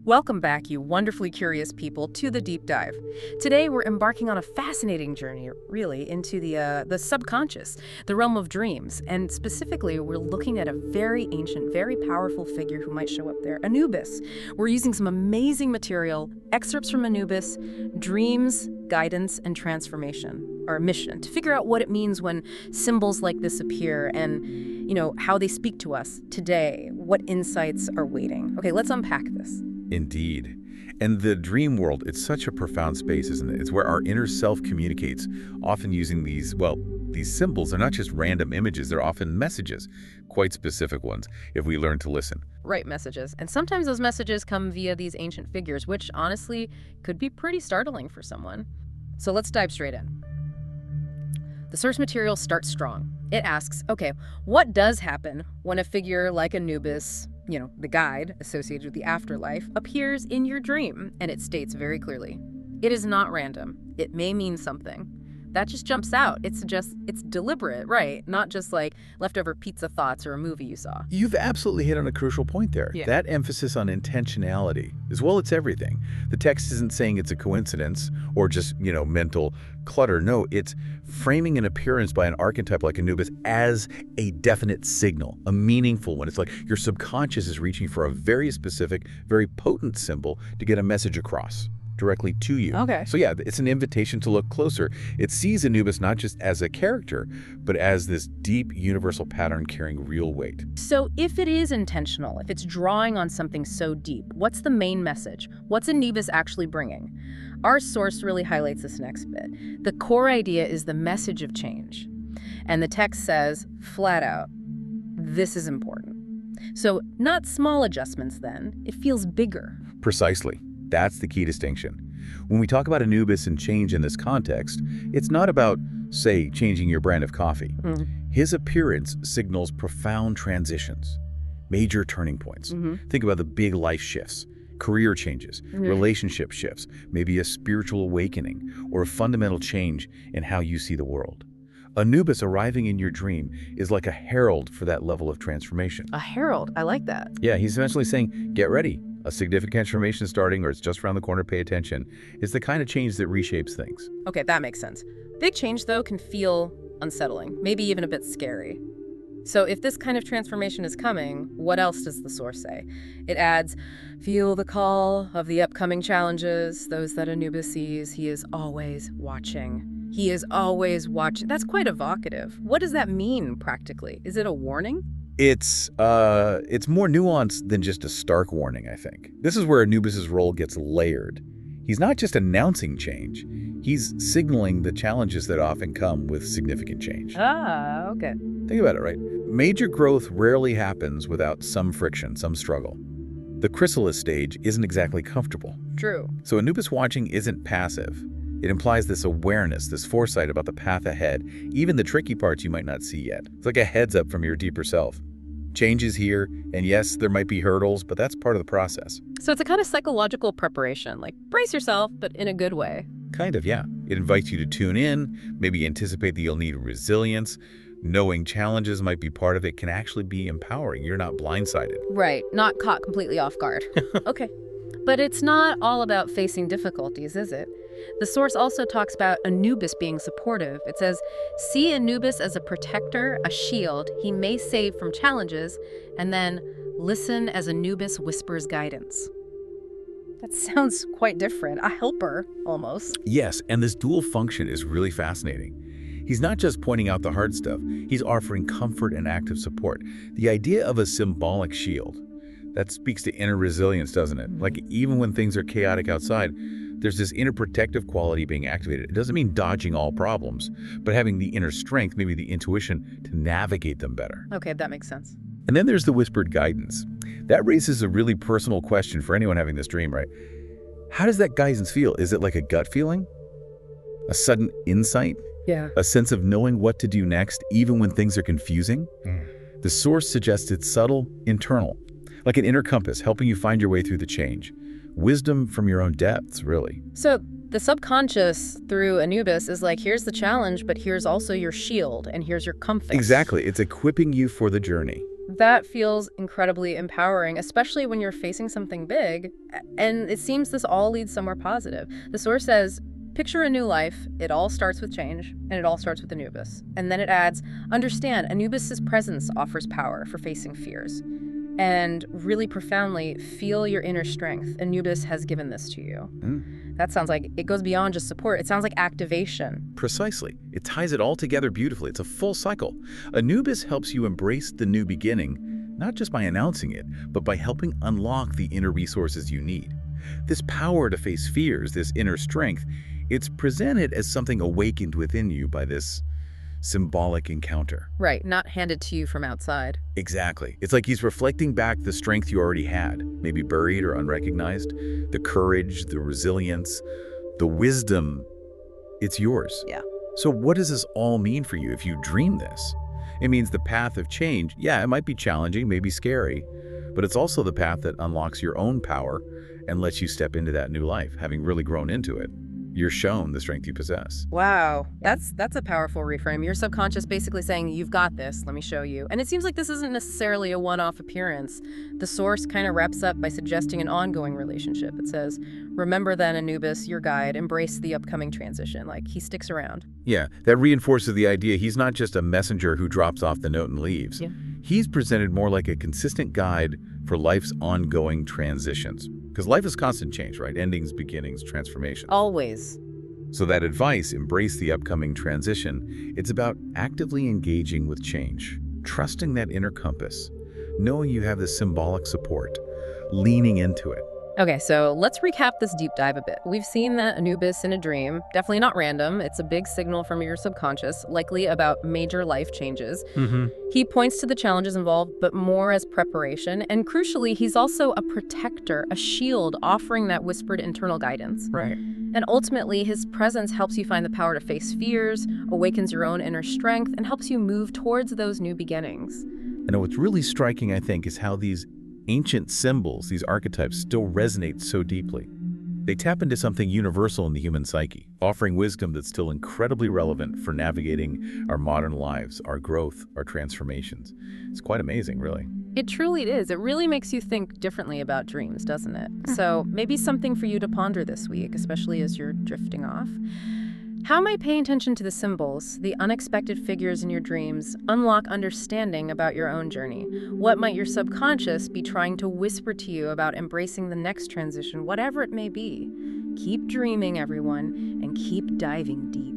Welcome back, you wonderfully curious people, to the deep dive. Today, we're embarking on a fascinating journey, really, into the subconscious, the realm of dreams. And specifically, we're looking at a very ancient, very powerful figure who might show up there, Anubis. We're using some amazing material, excerpts from Anubis, dreams, guidance, and transformation, our mission, to figure out what it means when symbols like this appear and, how they speak to us today, what insights are waiting. Okay, let's unpack this. Indeed. And the dream world, it's such a profound space, isn't it? It's where our inner self communicates, often using these symbols. They're not just random images, they're often messages, quite specific ones, if we learn to listen. Right, messages. And sometimes those messages come via these ancient figures, which honestly could be pretty startling for someone. So let's dive straight in. The source material starts strong. It asks, okay, what does happen when a figure like Anubis, the guide associated with the afterlife, appears in your dream? And it states very clearly, it is not random. It may mean something. That just jumps out. It suggests it's deliberate, right? Not just like leftover pizza thoughts or a movie you saw. You've absolutely hit on a crucial point there. Yeah. That emphasis on intentionality is, well, it's everything. The text isn't saying it's a coincidence or just, mental clutter. No, it's framing an appearance by an archetype like Anubis as a definite signal, a meaningful one. It's like your subconscious is reaching for a very specific, very potent symbol to get a message across directly to you. Okay. So yeah, it's an invitation to look closer. It sees Anubis not just as a character, but as this deep universal pattern carrying real weight. So if it is intentional, if it's drawing on something so deep, what's the main message? What's Anubis actually bringing? Our source really highlights this next bit. The core idea is the message of change. And the text says, flat out, this is important. So not small adjustments then, it feels bigger. Precisely. That's the key distinction. When we talk about Anubis and change in this context, it's not about, say, changing your brand of coffee. His appearance signals profound transitions, major turning points. Think about the big life shifts, career changes, relationship shifts, maybe a spiritual awakening, or a fundamental change in how you see the world. Anubis arriving in your dream is like a herald for that level of transformation. A herald, I like that. Yeah, he's essentially saying, get ready. A significant transformation is starting, or it's just around the corner, pay attention. It's the kind of change that reshapes things. Okay, that makes sense. Big change, though, can feel unsettling, maybe even a bit scary. So if this kind of transformation is coming, what else does the source say? It adds, feel the call of the upcoming challenges, those that Anubis sees. He is always watching. He is always watching. That's quite evocative. What does that mean practically? Is it a warning? It's more nuanced than just a stark warning, I think. This is where Anubis's role gets layered. He's not just announcing change. He's signaling the challenges that often come with significant change. Ah, okay. Think about it, right? Major growth rarely happens without some friction, some struggle. The chrysalis stage isn't exactly comfortable. True. So Anubis watching isn't passive. It implies this awareness, this foresight about the path ahead, even the tricky parts you might not see yet. It's like a heads up from your deeper self. Change is here, and yes, there might be hurdles, but that's part of the process. So it's a kind of psychological preparation, like brace yourself, but in a good way. Kind of, yeah. It invites you to tune in, maybe anticipate that you'll need resilience. Knowing challenges might be part of it can actually be empowering. You're not blindsided. Right, not caught completely off guard. Okay. But it's not all about facing difficulties, is it? The source also talks about Anubis being supportive. It says, see Anubis as a protector, a shield he may save from challenges, and then listen as Anubis whispers guidance. That sounds quite different. A helper, almost. Yes, and this dual function is really fascinating. He's not just pointing out the hard stuff, he's offering comfort and active support. The idea of a symbolic shield, that speaks to inner resilience, doesn't it? Like even when things are chaotic outside, there's this inner protective quality being activated. It doesn't mean dodging all problems, but having the inner strength, maybe the intuition, to navigate them better. Okay, that makes sense. And then there's the whispered guidance. That raises a really personal question for anyone having this dream, right? How does that guidance feel? Is it like a gut feeling? A sudden insight? Yeah. A sense of knowing what to do next, even when things are confusing? The source suggests it's subtle, internal, like an inner compass helping you find your way through the change. Wisdom from your own depths, really. So the subconscious through Anubis is like, here's the challenge, but here's also your shield, and here's your comfort. Exactly. It's equipping you for the journey. That feels incredibly empowering, especially when you're facing something big. And it seems this all leads somewhere positive. The source says, picture a new life. It all starts with change, and it all starts with Anubis. And then it adds, understand, Anubis's presence offers power for facing fears. And really profoundly, feel your inner strength. Anubis has given this to you. That sounds like it goes beyond just support. It sounds like activation. Precisely. It ties it all together beautifully. It's a full cycle. Anubis helps you embrace the new beginning, not just by announcing it, but by helping unlock the inner resources you need. This power to face fears, this inner strength, it's presented as something awakened within you by this symbolic encounter. Right, not handed to you from outside. Exactly. It's like he's reflecting back the strength you already had, maybe buried or unrecognized, the courage, the resilience, the wisdom. It's yours. Yeah. So what does this all mean for you if you dream this? It means the path of change. Yeah, it might be challenging, maybe scary, but it's also the path that unlocks your own power and lets you step into that new life, having really grown into it. You're shown the strength you possess. Wow, that's a powerful reframe. Your subconscious basically saying, you've got this, let me show you. And it seems like this isn't necessarily a one-off appearance. The source kind of wraps up by suggesting an ongoing relationship. It says, remember then, Anubis, your guide, embrace the upcoming transition. Like, he sticks around. Yeah, that reinforces the idea he's not just a messenger who drops off the note and leaves. Yeah. He's presented more like a consistent guide for life's ongoing transitions. Because life is constant change, right? Endings, beginnings, transformation. Always. So that advice, embrace the upcoming transition, it's about actively engaging with change, trusting that inner compass, knowing you have this symbolic support, leaning into it. Okay, so let's recap this deep dive a bit. We've seen that Anubis in a dream, definitely not random. It's a big signal from your subconscious, likely about major life changes. He points to the challenges involved, but more as preparation. And crucially, he's also a protector, a shield, offering that whispered internal guidance. Right. And ultimately, his presence helps you find the power to face fears, awakens your own inner strength, and helps you move towards those new beginnings. And what's really striking, I think, is how these ancient symbols, these archetypes, still resonate so deeply. They tap into something universal in the human psyche, offering wisdom that's still incredibly relevant for navigating our modern lives, our growth, our transformations. It's quite amazing, really. It truly is. It really makes you think differently about dreams, doesn't it? So maybe something for you to ponder this week, especially as you're drifting off. How might paying attention to the symbols, the unexpected figures in your dreams, unlock understanding about your own journey? What might your subconscious be trying to whisper to you about embracing the next transition, whatever it may be? Keep dreaming, everyone, and keep diving deep.